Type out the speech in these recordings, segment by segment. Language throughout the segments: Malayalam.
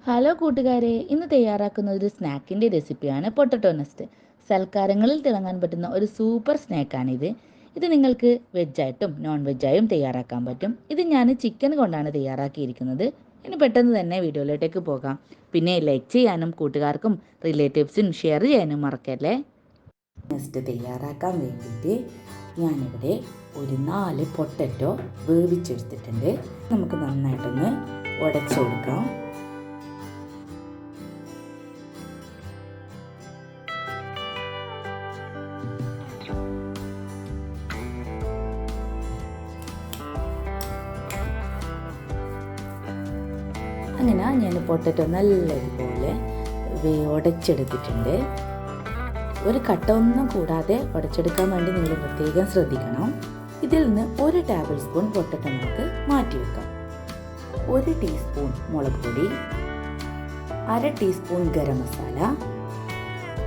ഹലോ കൂട്ടുകാരെ, ഇന്ന് തയ്യാറാക്കുന്ന ഒരു സ്നാക്കിൻ്റെ റെസിപ്പിയാണ് പൊട്ടറ്റോ നെസ്റ്റ്. സൽക്കാരങ്ങളിൽ തിളങ്ങാൻ പറ്റുന്ന ഒരു സൂപ്പർ സ്നാക്കാണിത്. ഇത് നിങ്ങൾക്ക് വെജായിട്ടും നോൺ വെജായും തയ്യാറാക്കാൻ പറ്റും. ഇത് ഞാൻ ചിക്കൻ കൊണ്ടാണ് തയ്യാറാക്കിയിരിക്കുന്നത്. ഇനി പെട്ടെന്ന് തന്നെ വീഡിയോയിലോട്ടേക്ക് പോകാം. പിന്നെ ലൈക്ക് ചെയ്യാനും കൂട്ടുകാർക്കും റിലേറ്റീവ്സിനും ഷെയർ ചെയ്യാനും മറക്കല്ലേ. നെസ്റ്റ് തയ്യാറാക്കാൻ വേണ്ടിയിട്ട് ഞാനിവിടെ ഒരു 4 പൊട്ടറ്റോ വേവിച്ചെടുത്തിട്ടുണ്ട്. നമുക്ക് നന്നായിട്ടൊന്ന് ഉടച്ചു കൊടുക്കാം. അങ്ങനെ ഞാൻ പൊട്ടറ്റോ നല്ലതുപോലെ ഉടച്ചെടുത്തിട്ടുണ്ട്. ഒരു കട്ട ഒന്നും കൂടാതെ ഉടച്ചെടുക്കാൻ വേണ്ടി നിങ്ങൾ പ്രത്യേകം ശ്രദ്ധിക്കണം. ഇതിൽ നിന്ന് 1 ടേബിൾ സ്പൂൺ പൊട്ടറ്റോ നമുക്ക് മാറ്റി വെക്കാം. 1 ടീസ്പൂൺ മുളക് പൊടി, 1/2 ടീസ്പൂൺ ഗരം മസാല,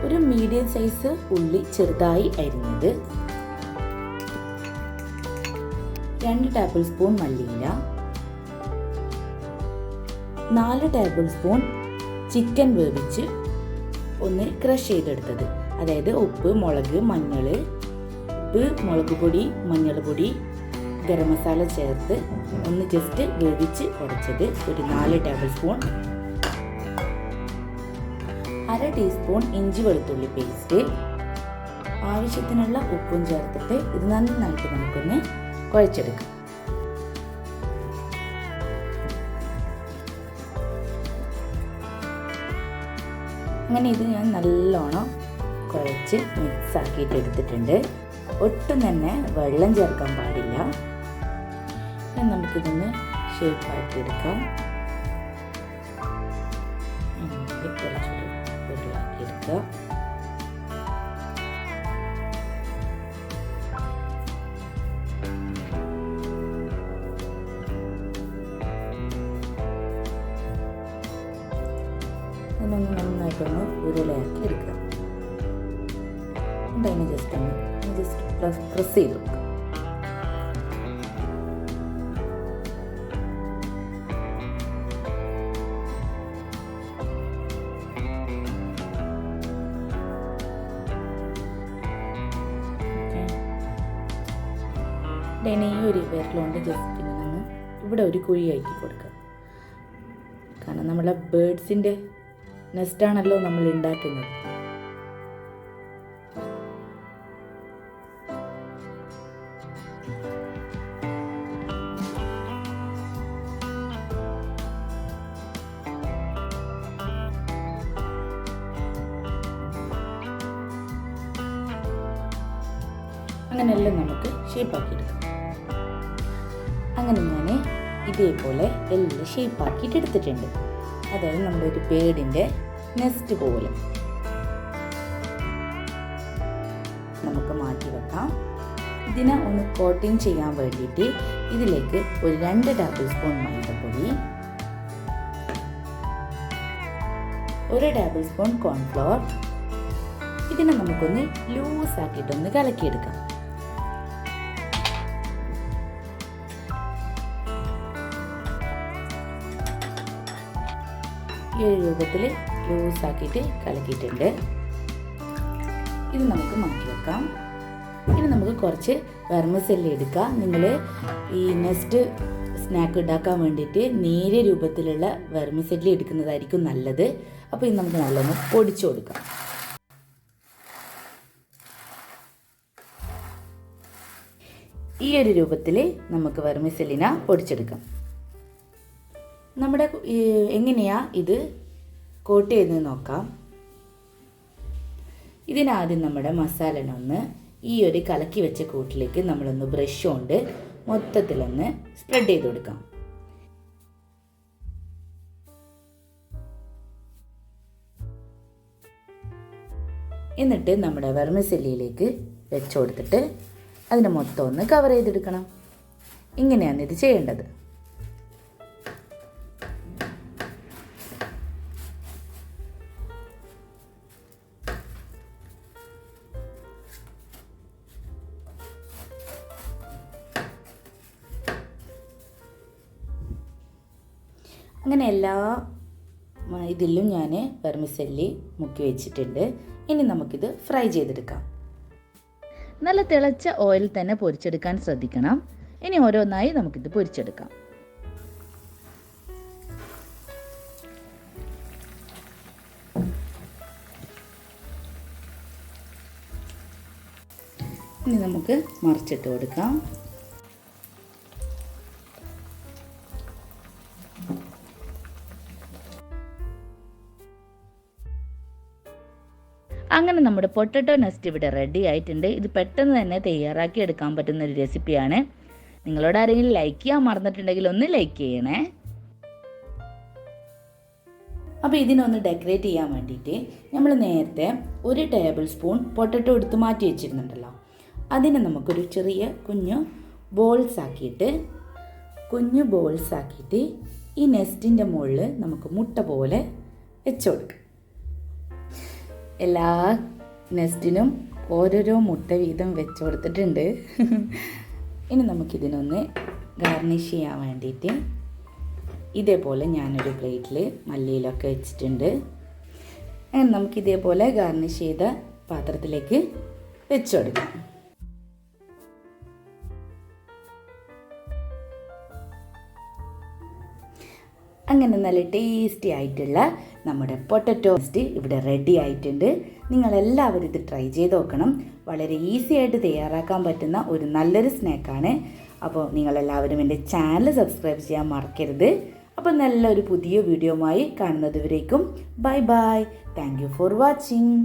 ഒരു മീഡിയം സൈസ് ഉള്ളി ചെറുതായി അരിഞ്ഞത്, 2 ടേബിൾ സ്പൂൺ മല്ലിയില, 4 ടേബിൾ സ്പൂൺ ചിക്കൻ വേവിച്ച് ഒന്ന് ക്രഷ് ചെയ്തെടുത്തത്. അതായത് ഉപ്പ്, മുളക്, മുളക് പൊടി, മഞ്ഞൾ പൊടി, ഗരം മസാല ചേർത്ത് ഒന്ന് ജസ്റ്റ് വേവിച്ച് ഉടച്ചത് ഒരു 4 ടേബിൾ സ്പൂൺ, 1/2 ടീസ്പൂൺ ഇഞ്ചി വെളുത്തുള്ളി പേസ്റ്റ്, ആവശ്യത്തിനുള്ള ഉപ്പും ചേർത്തിട്ട് ഇത് നന്നായിട്ട് നമുക്കൊന്ന് കുഴച്ചെടുക്കാം. അങ്ങനെ ഇത് ഞാൻ നല്ലോണം കുഴച്ച് മിക്സ് ആക്കിയിട്ട് എടുത്തിട്ടുണ്ട്. ഒട്ടും തന്നെ വെള്ളം ചേർക്കാൻ പാടില്ല. നമുക്കിതൊന്ന് ഷേപ്പാക്കി എടുക്കാം. കുറച്ചൊരു ഉരുളാക്കി എടുക്കുക. ഇതൊന്ന് നന്നായിട്ടൊന്ന് ഉരുളയാക്കി എടുക്കുക. അതിന് ജസ്റ്റ് പ്രസ് ചെയ്ത് കൊടുക്കുക. ഈ ഒരു വിരലുകൊണ്ട് ജസ്റ്റ് ഇങ്ങനെ ഇവിടെ ഒരു കുഴി ആക്കി കൊടുക്കുക. കാരണം നമ്മളെ ബേർഡ്സിൻ്റെ നെസ്റ്റാണല്ലോ നമ്മൾ ഉണ്ടാക്കുന്നത്. അങ്ങനെയെല്ലാം നമുക്ക് ഷേപ്പാക്കി എടുക്കാം. അങ്ങനെ ഞാൻ ഇതേപോലെ എല്ലാം ഷേപ്പാക്കിയിട്ട് എടുത്തിട്ടുണ്ട്. അതായത് നമ്മുടെ ഒരു ബേർഡിൻ്റെ നെസ്റ്റ് പോലെ നമുക്ക് മാറ്റി വെക്കാം. ഇതിനെ ഒന്ന് കോട്ടിങ് ചെയ്യാൻ വേണ്ടിയിട്ട് ഇതിലേക്ക് ഒരു 2 ടേബിൾ സ്പൂൺ മൈദപ്പൊടി, 1 ടേബിൾ സ്പൂൺ കോൺഫ്ലോർ, ഇതിനെ നമുക്കൊന്ന് ലൂസാക്കിയിട്ടൊന്ന് കലക്കിയെടുക്കാം. ഈ ഒരു രൂപത്തിൽ ലൂസാക്കിയിട്ട് കലക്കിയിട്ടുണ്ട്. ഇത് നമുക്ക് മാറ്റി വെക്കാം. ഇനി നമുക്ക് കുറച്ച് വെർമിസെല്ലി എടുക്കാം. നിങ്ങൾ ഈ നെസ്റ്റ് സ്നാക്ക് ഉണ്ടാക്കാൻ വേണ്ടിയിട്ട് നേരിയ രൂപത്തിലുള്ള വെർമിസെല്ലി എടുക്കുന്നതായിരിക്കും നല്ലത്. അപ്പോൾ ഇത് നമുക്ക് നല്ലോണം പൊടിച്ചു കൊടുക്കാം. ഈ ഒരു രൂപത്തിൽ നമുക്ക് വെർമിസെല്ലിന പൊടിച്ചെടുക്കാം. നമ്മുടെ എങ്ങനെയാ ഇത് കോട്ട് ചെയ്ത് നോക്കാം. ഇതിനാദ്യം നമ്മുടെ മസാലനൊന്ന് ഈ ഒരു കലക്കി വെച്ച കൂട്ടിലേക്ക് നമ്മളൊന്ന് ബ്രഷ് കൊണ്ട് മൊത്തത്തിലൊന്ന് സ്പ്രെഡ് ചെയ്ത് കൊടുക്കാം. എന്നിട്ട് നമ്മുടെ വെർമിസെല്ലിയിലേക്ക് വെച്ച് കൊടുത്തിട്ട് അതിനെ മൊത്തം ഒന്ന് കവർ ചെയ്തെടുക്കണം. ഇങ്ങനെയാണ് ഇത് ചെയ്യേണ്ടത്. അങ്ങനെ എല്ലാ ഇതിലും ഞാൻ വെർമിസെല്ലി മുക്കി വെച്ചിട്ടുണ്ട്. ഇനി നമുക്കിത് ഫ്രൈ ചെയ്തെടുക്കാം. നല്ല തിളച്ച ഓയിൽ തന്നെ പൊരിച്ചെടുക്കാൻ ശ്രദ്ധിക്കണം. ഇനി ഓരോന്നായി നമുക്കിത് പൊരിച്ചെടുക്കാം. ഇനി നമുക്ക് മറിച്ചിട്ട് കൊടുക്കാം. അങ്ങനെ നമ്മുടെ പൊട്ടറ്റോ നെസ്റ്റ് ഇവിടെ റെഡി ആയിട്ടുണ്ട്. ഇത് പെട്ടെന്ന് തന്നെ തയ്യാറാക്കി എടുക്കാൻ പറ്റുന്ന ഒരു റെസിപ്പിയാണ്. നിങ്ങളോട് ആരെങ്കിലും ലൈക്ക് ചെയ്യാൻ മറന്നിട്ടുണ്ടെങ്കിൽ ഒന്ന് ലൈക്ക് ചെയ്യണേ. അപ്പോൾ ഇതിനൊന്ന് ഡെക്കറേറ്റ് ചെയ്യാൻ വേണ്ടിയിട്ട് നമ്മൾ നേരത്തെ 1 ടേബിൾ സ്പൂൺ പൊട്ടറ്റോ എടുത്ത് മാറ്റി വെച്ചിരുന്നുണ്ടല്ലോ, അതിനെ നമുക്കൊരു ചെറിയ കുഞ്ഞു ബോൾസ് ആക്കിയിട്ട് ഈ നെസ്റ്റിൻ്റെ മുകളിൽ നമുക്ക് മുട്ട പോലെ വെച്ച് കൊടുക്കാം. എല്ലാ നെസ്റ്റിനും ഓരോരോ മുട്ട വീതം വെച്ച് കൊടുത്തിട്ടുണ്ട്. ഇനി നമുക്കിതിനൊന്ന് ഗാർണിഷ് ചെയ്യാൻ വേണ്ടിയിട്ട് ഇതേപോലെ ഞാനൊരു പ്ലേറ്റിൽ മല്ലിയിലൊക്കെ വെച്ചിട്ടുണ്ട്. അങ്ങനെ നമുക്കിതേപോലെ ഗാർണിഷ് ചെയ്ത പാത്രത്തിലേക്ക് വെച്ച് കൊടുക്കാം. അങ്ങനെ നല്ല ടേസ്റ്റി ആയിട്ടുള്ള നമ്മുടെ പൊട്ടറ്റോ നെസ്റ്റ് ഇവിടെ റെഡി ആയിട്ടുണ്ട്. നിങ്ങളെല്ലാവരും ഇത് ട്രൈ ചെയ്ത് നോക്കണം. വളരെ ഈസി ആയിട്ട് തയ്യാറാക്കാൻ പറ്റുന്ന ഒരു നല്ലൊരു സ്നാക്കാണ്. അപ്പോൾ നിങ്ങളെല്ലാവരും എൻ്റെ ചാനൽ സബ്സ്ക്രൈബ് ചെയ്യാൻ മറക്കരുത്. അപ്പോൾ നല്ലൊരു പുതിയ വീഡിയോയുമായി കാണുന്നത് വരേക്കും bye bye. Thank you for watching.